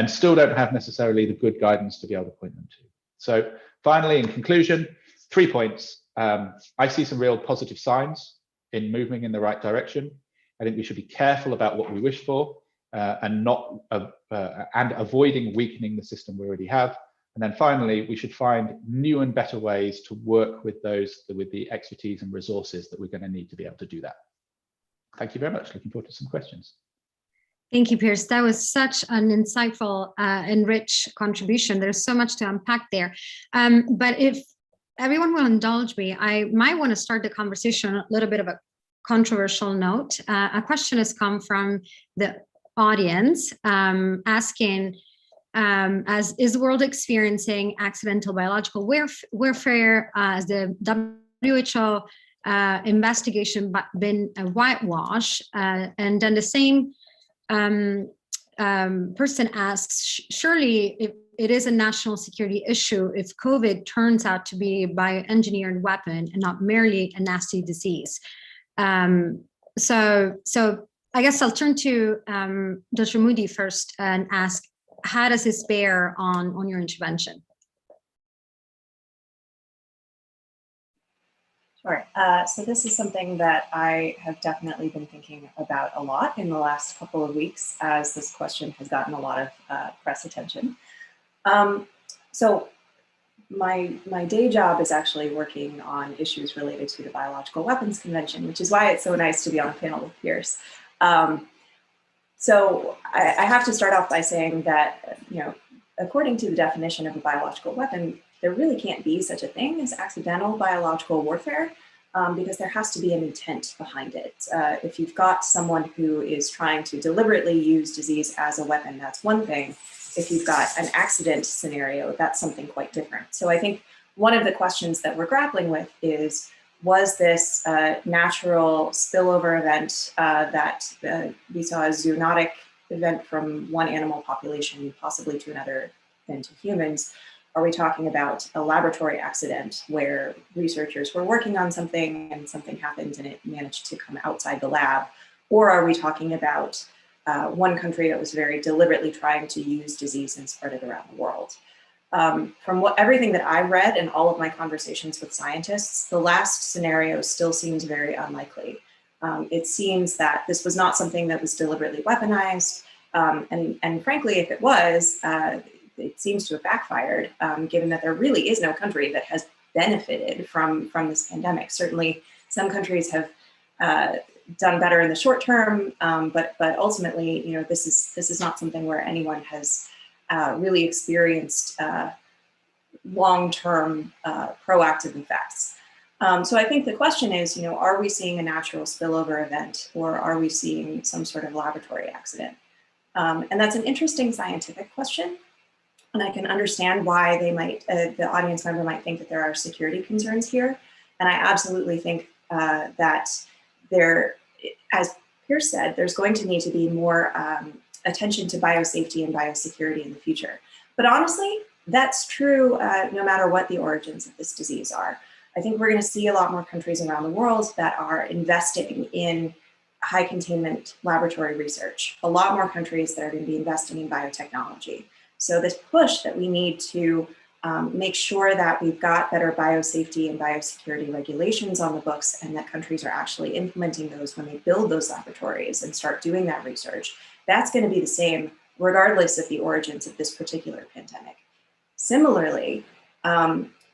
still don't have necessarily the good guidance to be able to point them to. So finally, in conclusion, 3 points. I see some real positive signs in moving in the right direction. I think we should be careful about what we wish for, and avoiding weakening the system we already have. And then finally, we should find new and better ways to work with with the expertise and resources that we're going to need to be able to do that. Thank you very much. Looking forward to some questions. Thank you, Piers. That was such an insightful and rich contribution. There's so much to unpack there. But if everyone will indulge me, I might want to start the conversation on a little bit of a controversial note. A question has come from the audience asking, as is the world experiencing accidental biological warfare? Has the WHO investigation been a whitewash? And then the same person asks, surely it is a national security issue if COVID turns out to be a bioengineered weapon and not merely a nasty disease. So I guess I'll turn to Dr. Moody first and ask, how does this bear on your intervention? Sure. So this is something that I have definitely been thinking about a lot in the last couple of weeks, as this question has gotten a lot of press attention. So my day job is actually working on issues related to the Biological Weapons Convention, which is why it's so nice to be on a panel with peers. So I have to start off by saying that, according to the definition of a biological weapon, there really can't be such a thing as accidental biological warfare, because there has to be an intent behind it. If you've got someone who is trying to deliberately use disease as a weapon, that's one thing. If you've got an accident scenario, that's something quite different. So I think one of the questions that we're grappling with is, was this a natural spillover event that we saw a zoonotic event from one animal population possibly to another, then to humans? Are we talking about a laboratory accident where researchers were working on something and something happened and it managed to come outside the lab? Or are we talking about one country that was very deliberately trying to use disease and spread it around the world? From everything that I read and all of my conversations with scientists, the last scenario still seems very unlikely. It seems that this was not something that was deliberately weaponized. And frankly, if it was, it seems to have backfired, given that there really is no country that has benefited from this pandemic. Certainly, some countries have done better in the short term, but ultimately, this is not something where anyone has really experienced long-term proactive effects. So I think the question is, are we seeing a natural spillover event, or are we seeing some sort of laboratory accident? And that's an interesting scientific question. And I can understand why they might, the audience member might think that there are security concerns here. And I absolutely think that there, as Pierce said, there's going to need to be more attention to biosafety and biosecurity in the future. But honestly, that's true no matter what the origins of this disease are. I think we're going to see a lot more countries around the world that are investing in high containment laboratory research, a lot more countries that are going to be investing in biotechnology. So this push that we need to make sure that we've got better biosafety and biosecurity regulations on the books, and that countries are actually implementing those when they build those laboratories and start doing that research, that's going to be the same regardless of the origins of this particular pandemic. Similarly,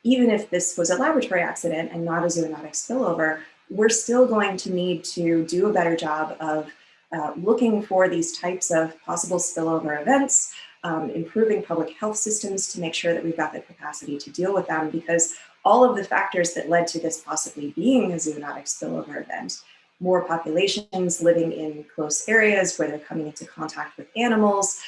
even if this was a laboratory accident and not a zoonotic spillover, we're still going to need to do a better job of looking for these types of possible spillover events, improving public health systems to make sure that we've got the capacity to deal with them, because all of the factors that led to this possibly being a zoonotic spillover event, more populations living in close areas where they're coming into contact with animals,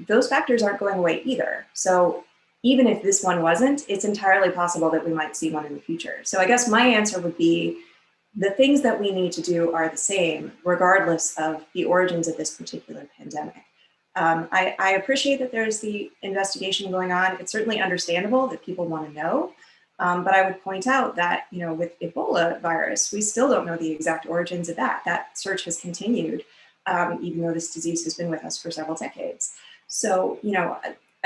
those factors aren't going away either. So even if this one wasn't, it's entirely possible that we might see one in the future. So I guess my answer would be, the things that we need to do are the same, regardless of the origins of this particular pandemic. I appreciate that there's the investigation going on. It's certainly understandable that people want to know, but I would point out that, with Ebola virus, we still don't know the exact origins of that. That search has continued, even though this disease has been with us for several decades. So,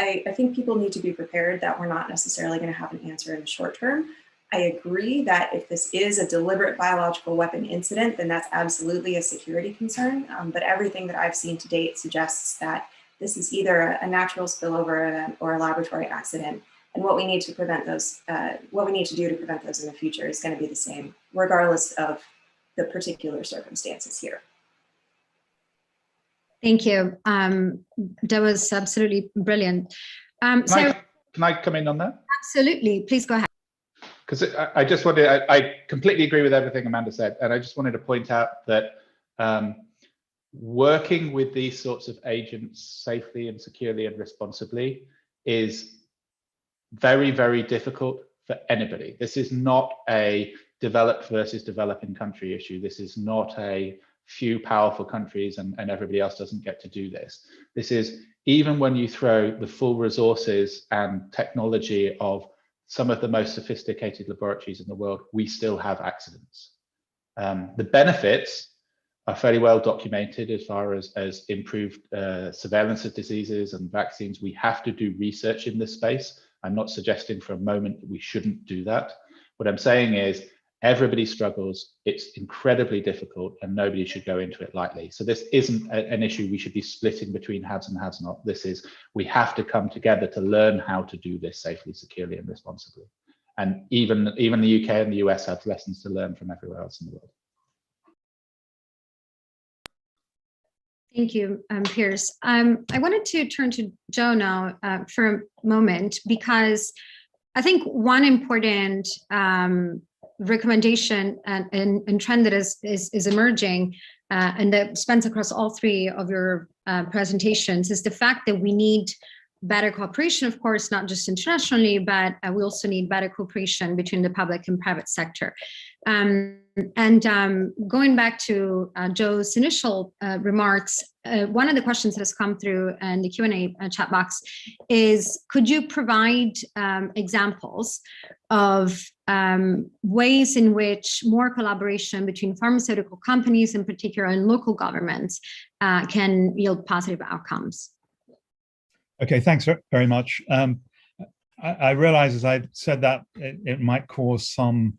I think people need to be prepared that we're not necessarily going to have an answer in the short term. I agree that if this is a deliberate biological weapon incident, then that's absolutely a security concern. But everything that I've seen to date suggests that this is either a natural spillover event or a laboratory accident. And what we need to prevent those, what we need to do to prevent those in the future is going to be the same, regardless of the particular circumstances here. Thank you. That was absolutely brilliant. Can I come in on that? Absolutely, please go ahead. Because I just wanted, I completely agree with everything Amanda said, and I just wanted to point out that working with these sorts of agents safely and securely and responsibly is very, very difficult for anybody. This is not a developed versus developing country issue. This is not a few powerful countries and everybody else doesn't get to do this. This is even when you throw the full resources and technology of some of the most sophisticated laboratories in the world, we still have accidents. The benefits are fairly well documented as far as improved surveillance of diseases and vaccines. We have to do research in this space. I'm not suggesting for a moment that we shouldn't do that. What I'm saying is everybody struggles. It's incredibly difficult and nobody should go into it lightly. So this isn't an issue we should be splitting between haves and has not. This is, we have to come together to learn how to do this safely, securely, and responsibly. And even the UK and the US have lessons to learn from everywhere else in the world. Thank you, Piers. I wanted to turn to Joe now for a moment, because I think one important recommendation and trend that is emerging and that spans across all three of your presentations is the fact that we need better cooperation, of course, not just internationally, but we also need better cooperation between the public and private sector. Going back to Joe's initial remarks, one of the questions that has come through in the Q&A chat box is, could you provide examples of ways in which more collaboration between pharmaceutical companies in particular and local governments can yield positive outcomes? Okay, thanks very much. I realize as I said that it might cause some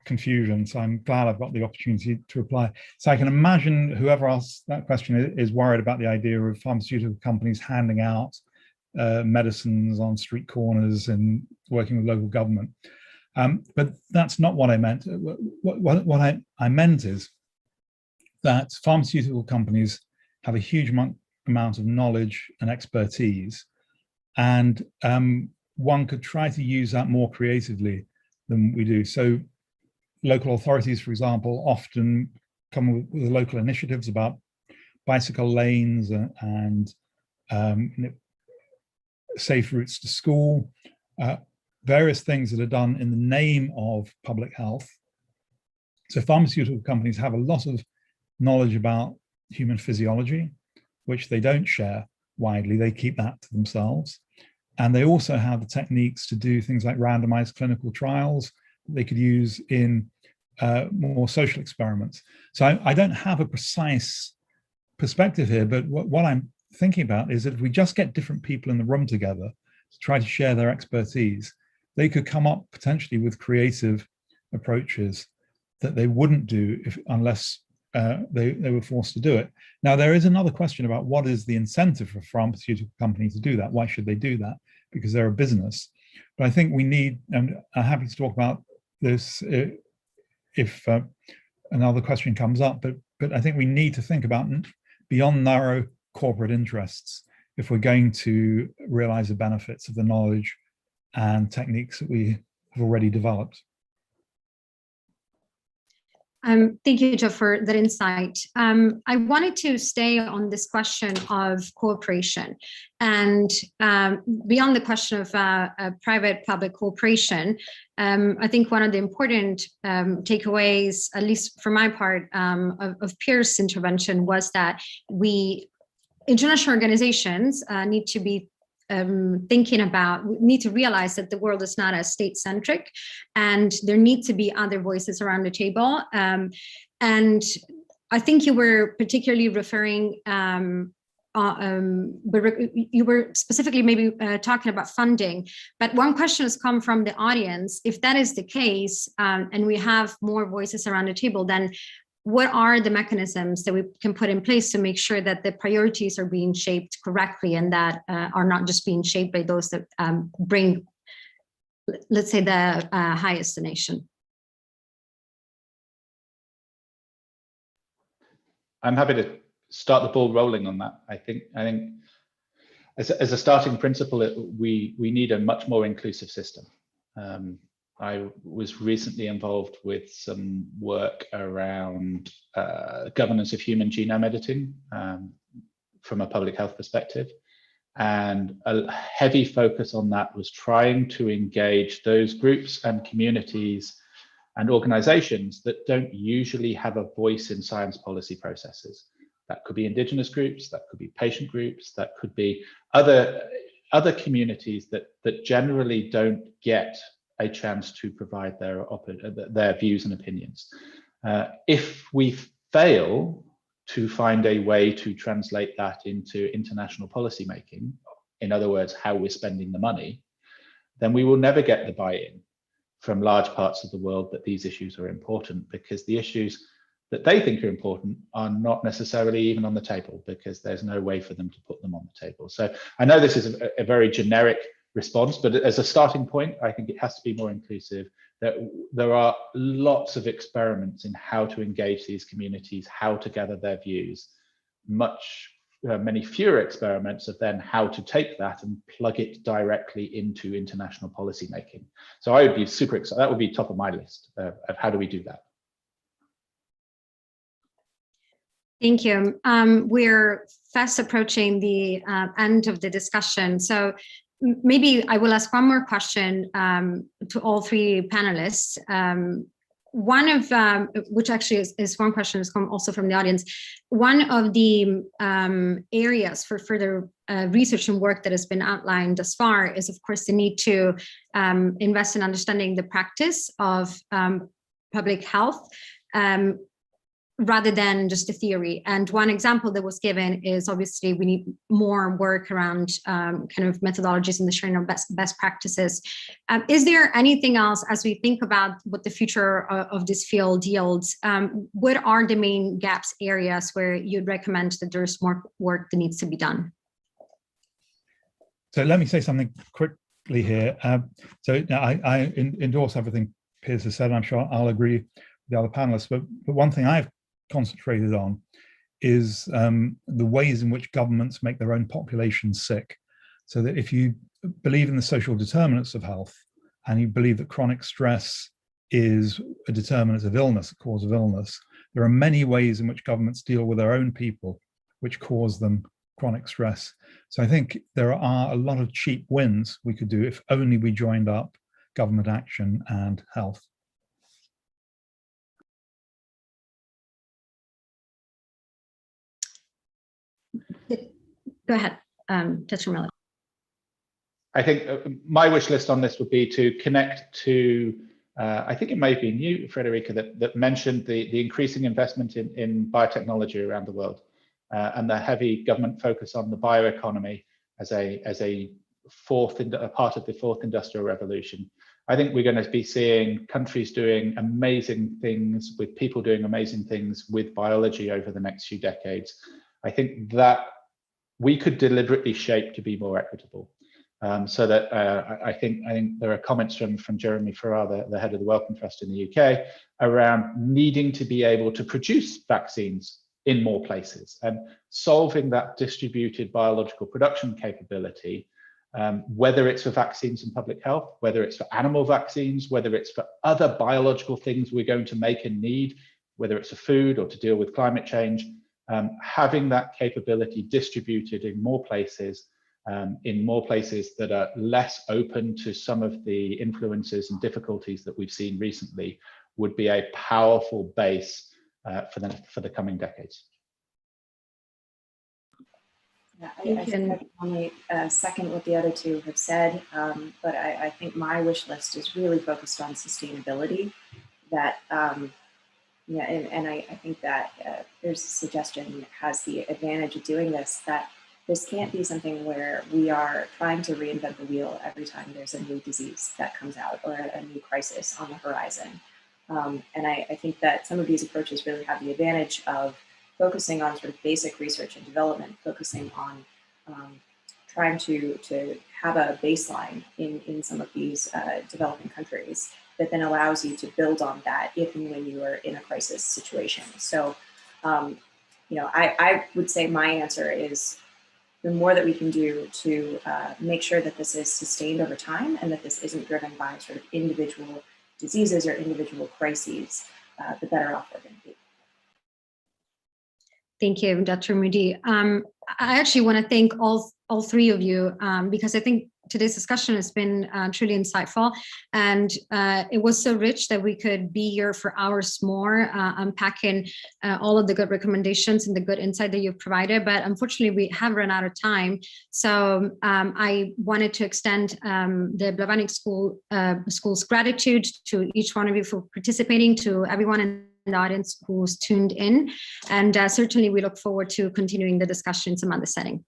confusion, so I'm glad I've got the opportunity to reply. So I can imagine whoever asked that question is worried about the idea of pharmaceutical companies handing out medicines on street corners and working with local government. But that's not what I meant. What I meant is that pharmaceutical companies have a huge amount of knowledge and expertise, and one could try to use that more creatively than we do. So local authorities, for example, often come with local initiatives about bicycle lanes and safe routes to school, various things that are done in the name of public health. So pharmaceutical companies have a lot of knowledge about human physiology, which they don't share widely. They keep that to themselves. And they also have the techniques to do things like randomized clinical trials that they could use in more social experiments. So I don't have a precise perspective here, but what I'm thinking about is that if we just get different people in the room together to try to share their expertise, they could come up potentially with creative approaches that they wouldn't do unless they were forced to do it. Now, there is another question about what is the incentive for a pharmaceutical company to do that? Why should they do that? Because they're a business. But I think we need, and I'm happy to talk about this if another question comes up, but I think we need to think about beyond narrow corporate interests if we're going to realize the benefits of the knowledge and techniques that we have already developed. Thank you, Joe, for that insight. I wanted to stay on this question of cooperation, and beyond the question of private-public cooperation, I think one of the important takeaways, at least for my part, of Piers' intervention was that international organizations need to be need to realize that the world is not as state-centric, and there need to be other voices around the table. And I think you were particularly referring, you were specifically maybe talking about funding, but one question has come from the audience. If that is the case, and we have more voices around the table, then what are the mechanisms that we can put in place to make sure that the priorities are being shaped correctly and that are not just being shaped by those that bring, let's say, the highest donation? I'm happy to start the ball rolling on that. I think as a starting principle, we need a much more inclusive system. I was recently involved with some work around governance of human genome editing from a public health perspective. And a heavy focus on that was trying to engage those groups and communities and organizations that don't usually have a voice in science policy processes. That could be indigenous groups, that could be patient groups, that could be other communities that generally don't get a chance to provide their views and opinions. If we fail to find a way to translate that into international policy making, in other words, how we're spending the money, then we will never get the buy-in from large parts of the world that these issues are important, because the issues that they think are important are not necessarily even on the table, because there's no way for them to put them on the table. So I know this is a very generic response, but as a starting point, I think it has to be more inclusive. There are lots of experiments in how to engage these communities, how to gather their views, many fewer experiments of then how to take that and plug it directly into international policy making. So I would be super excited. That would be top of my list of how do we do that. Thank you. We're fast approaching the end of the discussion. So maybe I will ask one more question to all three panelists. One of which actually is one question is also from the audience. One of the areas for further research and work that has been outlined thus far is, of course, the need to invest in understanding the practice of public health rather than just a theory. And one example that was given is obviously we need more work around kind of methodologies and the sharing of best practices. Is there anything else as we think about what the future of this field yields? What are the main gaps areas where you'd recommend that there's more work that needs to be done? So let me say something quickly here. So I endorse everything Piers has said. I'm sure I'll agree with the other panelists, but one thing I've concentrated on is the ways in which governments make their own populations sick. So that if you believe in the social determinants of health and you believe that chronic stress is a determinant of illness, a cause of illness, there are many ways in which governments deal with their own people which cause them chronic stress. So I think there are a lot of cheap wins we could do if only we joined up government action and health. Go ahead, Dr. Miller. I think my wish list on this would be to connect to, I think it may have been you, Frederica, that mentioned the increasing investment in biotechnology around the world and the heavy government focus on the bioeconomy as a part of the fourth industrial revolution. I think we're going to be seeing countries doing amazing things with people doing amazing things with biology over the next few decades. I think that we could deliberately shape to be more equitable. So that I think there are comments from Jeremy Farrar, the head of the Wellcome Trust in the UK, around needing to be able to produce vaccines in more places and solving that distributed biological production capability, whether it's for vaccines and public health, whether it's for animal vaccines, whether it's for other biological things we're going to make and need, whether it's for food or to deal with climate change. Having that capability distributed in more places that are less open to some of the influences and difficulties that we've seen recently would be a powerful base for the coming decades. Yeah, I think I can only second what the other two have said, but I think my wish list is really focused on sustainability. That yeah, and I think that there's a suggestion that has the advantage of doing this, that this can't be something where we are trying to reinvent the wheel every time there's a new disease that comes out or a new crisis on the horizon. And I think that some of these approaches really have the advantage of focusing on sort of basic research and development, focusing on trying to have a baseline in some of these developing countries that then allows you to build on that if and when you are in a crisis situation. So, you know, I would say my answer is the more that we can do to make sure that this is sustained over time and that this isn't driven by sort of individual diseases or individual crises, the better off we're going to be. Thank you, Dr. Moody. I actually want to thank all three of you because I think today's discussion has been truly insightful, and it was so rich that we could be here for hours more, unpacking all of the good recommendations and the good insight that you've provided. But unfortunately, we have run out of time. So I wanted to extend the Blavatnik School's gratitude to each one of you for participating, to everyone in the audience who's tuned in, and certainly we look forward to continuing the discussion in some other setting.